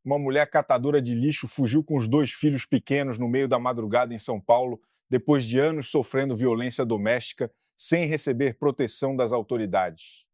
Uma mulher catadora de lixo fugiu com os dois filhos pequenos no meio da madrugada em São Paulo, depois de anos sofrendo violência doméstica, sem receber proteção das autoridades.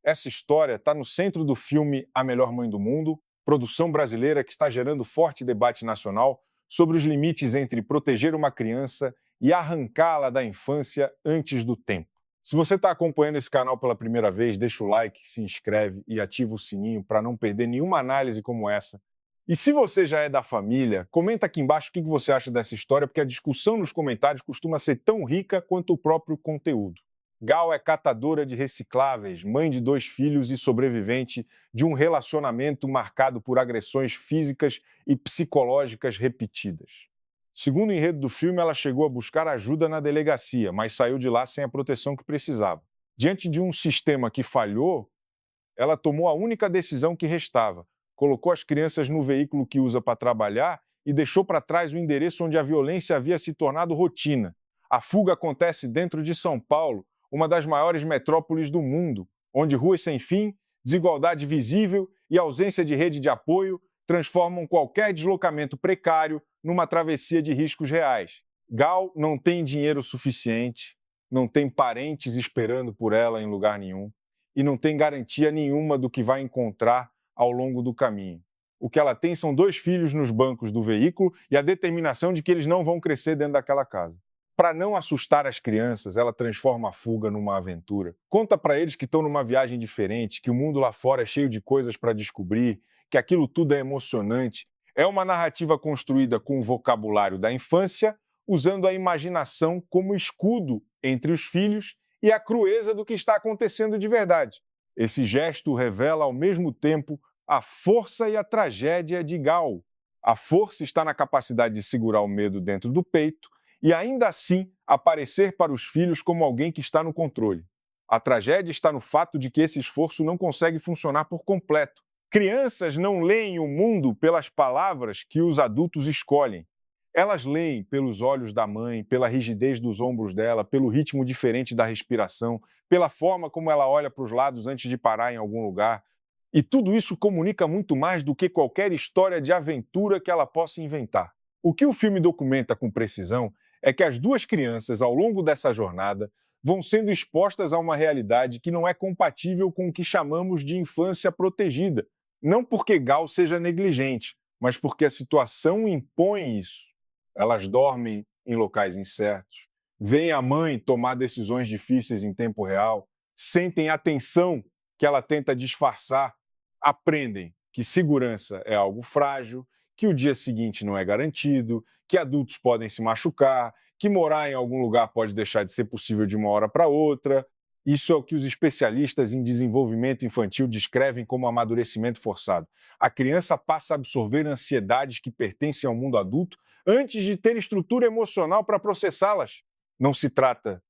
Essa história está no centro do filme A Melhor Mãe do Mundo, produção brasileira que está gerando forte debate nacional sobre os limites entre proteger uma criança e arrancá-la da infância antes do tempo. Se você está acompanhando esse canal pela primeira vez, deixa o like, se inscreve e ativa o sininho para não perder nenhuma análise como essa. E se você já é da família, comenta aqui embaixo o que você acha dessa história, porque a discussão nos comentários costuma ser tão rica quanto o próprio conteúdo. Gal é catadora de recicláveis, mãe de 2 filhos e sobrevivente de um relacionamento marcado por agressões físicas e psicológicas repetidas. Segundo o enredo do filme, ela chegou a buscar ajuda na delegacia, mas saiu de lá sem a proteção que precisava. Diante de um sistema que falhou, ela tomou a única decisão que restava: colocou as crianças no veículo que usa para trabalhar e deixou para trás o endereço onde a violência havia se tornado rotina. A fuga acontece dentro de São Paulo, uma das maiores metrópoles do mundo, onde ruas sem fim, desigualdade visível e ausência de rede de apoio transformam qualquer deslocamento precário numa travessia de riscos reais. Gal não tem dinheiro suficiente, não tem parentes esperando por ela em lugar nenhum e não tem garantia nenhuma do que vai encontrar ao longo do caminho. O que ela tem são 2 filhos nos bancos do veículo e a determinação de que eles não vão crescer dentro daquela casa. Para não assustar as crianças, ela transforma a fuga numa aventura. Conta para eles que estão numa viagem diferente, que o mundo lá fora é cheio de coisas para descobrir, que aquilo tudo é emocionante. É uma narrativa construída com o vocabulário da infância, usando a imaginação como escudo entre os filhos e a crueza do que está acontecendo de verdade. Esse gesto revela ao mesmo tempo a força e a tragédia de Gal. A força está na capacidade de segurar o medo dentro do peito e ainda assim aparecer para os filhos como alguém que está no controle. A tragédia está no fato de que esse esforço não consegue funcionar por completo. Crianças não leem o mundo pelas palavras que os adultos escolhem. Elas leem pelos olhos da mãe, pela rigidez dos ombros dela, pelo ritmo diferente da respiração, pela forma como ela olha para os lados antes de parar em algum lugar. E tudo isso comunica muito mais do que qualquer história de aventura que ela possa inventar. O que o filme documenta com precisão é que as 2 crianças, ao longo dessa jornada, vão sendo expostas a uma realidade que não é compatível com o que chamamos de infância protegida. Não porque Gal seja negligente, mas porque a situação impõe isso. Elas dormem em locais incertos, veem a mãe tomar decisões difíceis em tempo real, sentem a tensão que ela tenta disfarçar, aprendem que segurança é algo frágil, que o dia seguinte não é garantido, que adultos podem se machucar, que morar em algum lugar pode deixar de ser possível de uma hora para outra. Isso é o que os especialistas em desenvolvimento infantil descrevem como amadurecimento forçado. A criança passa a absorver ansiedades que pertencem ao mundo adulto antes de ter estrutura emocional para processá-las. Não se trata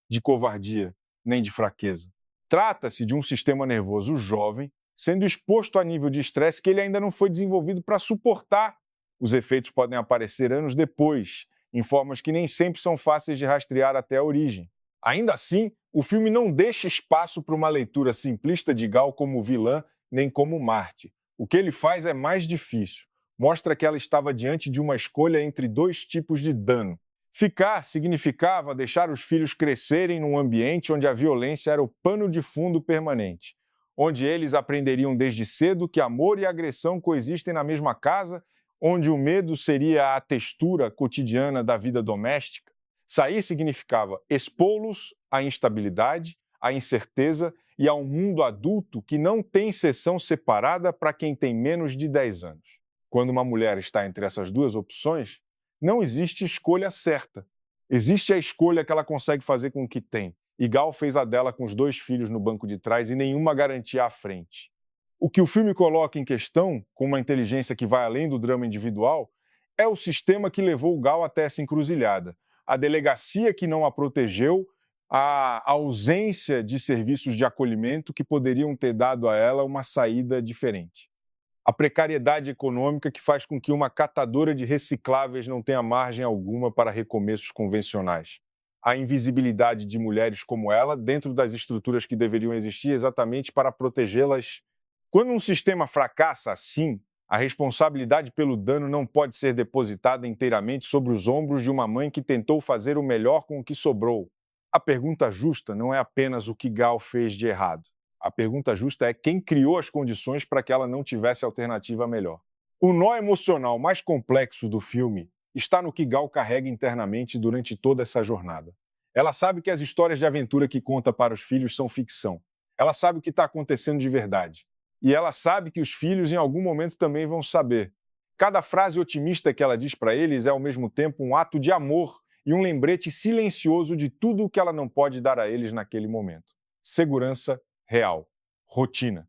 de covardia nem de fraqueza. Trata-se de um sistema nervoso jovem sendo exposto a nível de estresse que ele ainda não foi desenvolvido para suportar. Os efeitos podem aparecer anos depois, em formas que nem sempre são fáceis de rastrear até a origem. Ainda assim, o filme não deixa espaço para uma leitura simplista de Gal como vilã nem como Marte. O que ele faz é mais difícil. Mostra que ela estava diante de uma escolha entre 2 tipos de dano. Ficar significava deixar os filhos crescerem num ambiente onde a violência era o pano de fundo permanente, onde eles aprenderiam desde cedo que amor e agressão coexistem na mesma casa, onde o medo seria a textura cotidiana da vida doméstica. Sair significava expô-los à instabilidade, à incerteza e a um mundo adulto que não tem seção separada para quem tem menos de 10 anos. Quando uma mulher está entre essas 2 opções, não existe escolha certa. Existe a escolha que ela consegue fazer com o que tem. E Gal fez a dela com os 2 filhos no banco de trás e nenhuma garantia à frente. O que o filme coloca em questão, com uma inteligência que vai além do drama individual, é o sistema que levou Gal até essa encruzilhada. A delegacia que não a protegeu, a ausência de serviços de acolhimento que poderiam ter dado a ela uma saída diferente. A precariedade econômica que faz com que uma catadora de recicláveis não tenha margem alguma para recomeços convencionais. A invisibilidade de mulheres como ela dentro das estruturas que deveriam existir exatamente para protegê-las. Quando um sistema fracassa assim, A responsabilidade pelo dano não pode ser depositada inteiramente sobre os ombros de uma mãe que tentou fazer o melhor com o que sobrou. A pergunta justa não é apenas o que Gal fez de errado. A pergunta justa é quem criou as condições para que ela não tivesse alternativa melhor. O nó emocional mais complexo do filme está no que Gal carrega internamente durante toda essa jornada. Ela sabe que as histórias de aventura que conta para os filhos são ficção. Ela sabe o que está acontecendo de verdade. E ela sabe que os filhos em algum momento também vão saber. Cada frase otimista que ela diz para eles é ao mesmo tempo um ato de amor e um lembrete silencioso de tudo o que ela não pode dar a eles naquele momento. Segurança real, rotina,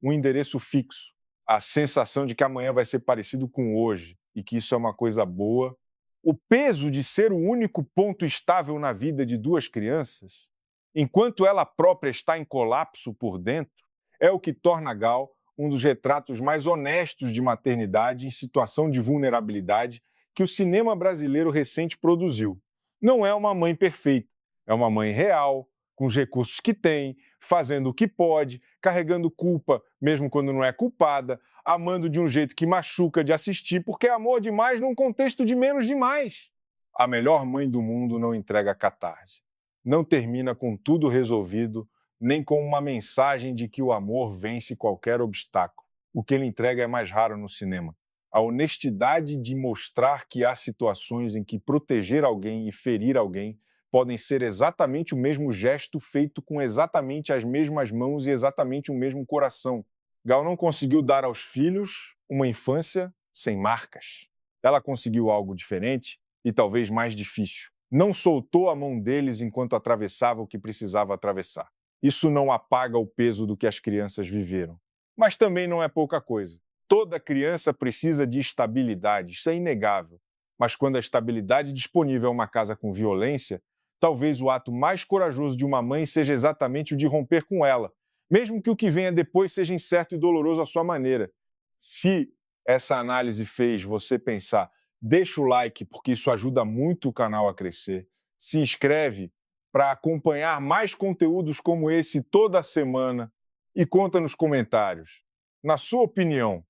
um endereço fixo, a sensação de que amanhã vai ser parecido com hoje e que isso é uma coisa boa. O peso de ser o único ponto estável na vida de duas crianças, enquanto ela própria está em colapso por dentro, é o que torna Gal um dos retratos mais honestos de maternidade em situação de vulnerabilidade que o cinema brasileiro recente produziu. Não é uma mãe perfeita, é uma mãe real, com os recursos que tem, fazendo o que pode, carregando culpa mesmo quando não é culpada, amando de um jeito que machuca de assistir, porque é amor demais num contexto de menos demais. A melhor mãe do mundo não entrega catarse. Não termina com tudo resolvido, nem com uma mensagem de que o amor vence qualquer obstáculo. O que ele entrega é mais raro no cinema. A honestidade de mostrar que há situações em que proteger alguém e ferir alguém podem ser exatamente o mesmo gesto feito com exatamente as mesmas mãos e exatamente o mesmo coração. Gal não conseguiu dar aos filhos uma infância sem marcas. Ela conseguiu algo diferente e talvez mais difícil. Não soltou a mão deles enquanto atravessava o que precisava atravessar. Isso não apaga o peso do que as crianças viveram. Mas também não é pouca coisa. Toda criança precisa de estabilidade, isso é inegável. Mas quando a estabilidade disponível é uma casa com violência, talvez o ato mais corajoso de uma mãe seja exatamente o de romper com ela, mesmo que o que venha depois seja incerto e doloroso à sua maneira. Se essa análise fez você pensar, deixa o like porque isso ajuda muito o canal a crescer, se inscreve para acompanhar mais conteúdos como esse toda semana e conta nos comentários. Na sua opinião,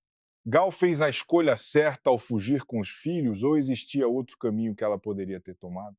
Gal fez a escolha certa ao fugir com os filhos ou existia outro caminho que ela poderia ter tomado?